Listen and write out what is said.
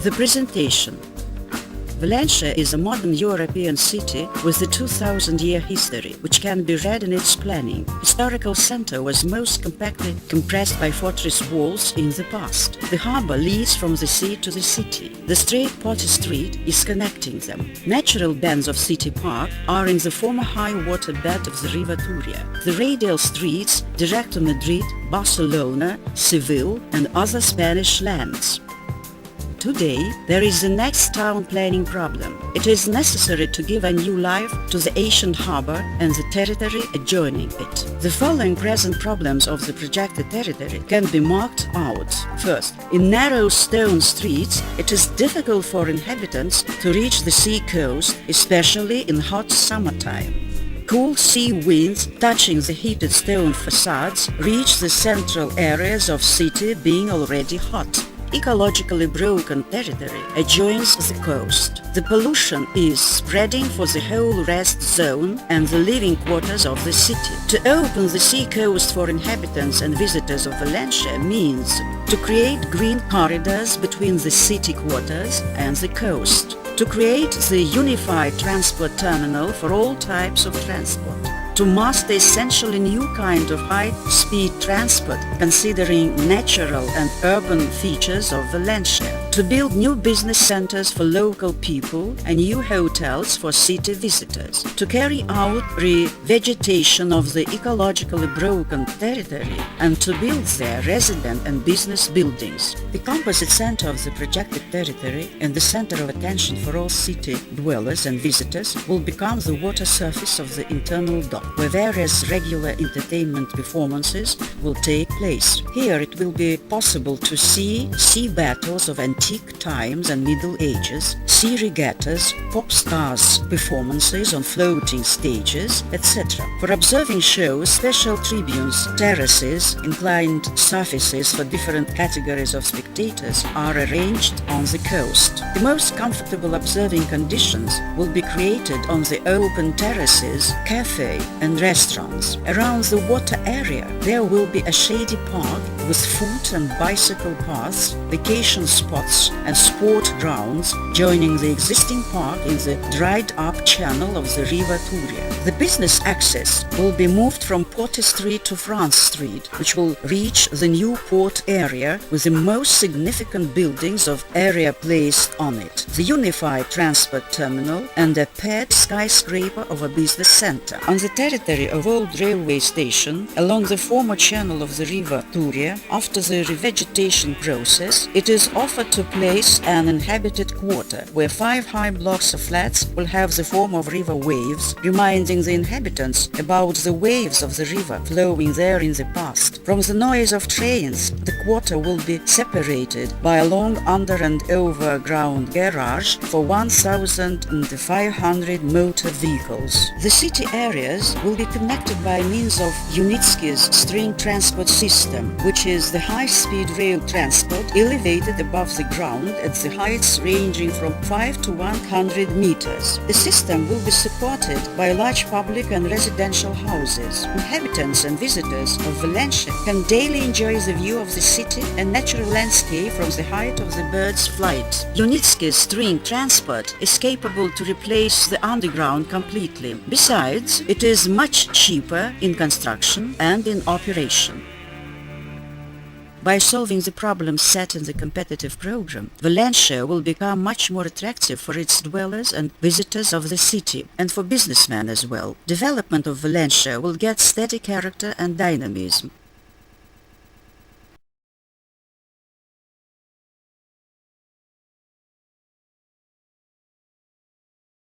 The presentation. Valencia is a modern European city with a 2,000-year history, which can be read in its planning. Historical center was most compactly compressed by fortress walls in the past. The harbor leads from the sea to the city. The straight Potter Street is connecting them. Natural bands of City Park are in the former high water bed of the River Turia. The radial streets direct to Madrid, Barcelona, Seville and other Spanish lands. Today, there is the next town planning problem. It is necessary to give a new life to the ancient harbor and the territory adjoining it. The following present problems of the projected territory can be marked out. First, in narrow stone streets, it is difficult for inhabitants to reach the sea coast, especially in hot summertime. Cool sea winds touching the heated stone facades reach the central areas of city being already hot. Ecologically broken territory adjoins the coast. The pollution is spreading for the whole rest zone and the living quarters of the city. To open the sea coast for inhabitants and visitors of Valencia means to create green corridors between the city quarters and the coast, to create the unified transport terminal for all types of transport, to master essentially new kind of high-speed transport considering natural and urban features of Valencia, to build new business centers for local people and new hotels for city visitors, to carry out revegetation of the ecologically broken territory and to build there resident and business buildings. The composite center of the projected territory and the center of attention for all city dwellers and visitors will become the water surface of the internal dock, where various regular entertainment performances will take place. Here it will be possible to see sea battles of antique times and Middle Ages, sea regattas, pop stars performances on floating stages, etc. For observing shows, special tribunes, terraces, inclined surfaces for different categories of spectators are arranged on the coast. The most comfortable observing conditions will be created on the open terraces, cafe and restaurants. Around the water area there will be a shady park with foot and bicycle paths, vacation spots and sport grounds joining the existing park in the dried-up channel of the River Turia. The business access will be moved from Potter Street to France Street, which will reach the new port area with the most significant buildings of area placed on it, the unified transport terminal and a paired skyscraper of a business center. On the territory of old railway station, along the former channel of the River Turia, after the revegetation process, it is offered to place an inhabited quarter, where 5 high blocks of flats will have the form of river waves, reminding the inhabitants about the waves of the river flowing there in the past. From the noise of trains, the quarter will be separated by a long under and overground garage for 1,500 motor vehicles. The city areas will be connected by means of Unitsky's string transport system, which is the high-speed rail transport elevated above the ground at the heights ranging from 5 to 100 meters. The system will be supported by large public and residential houses. Inhabitants and visitors of Valencia can daily enjoy the view of the city and natural landscape from the height of the bird's flight. Unitsky's string transport is capable to replace the underground completely. Besides, it is much cheaper in construction and in operation. By solving the problems set in the competitive program, Valencia will become much more attractive for its dwellers and visitors of the city, and for businessmen as well. Development of Valencia will get steady character and dynamism.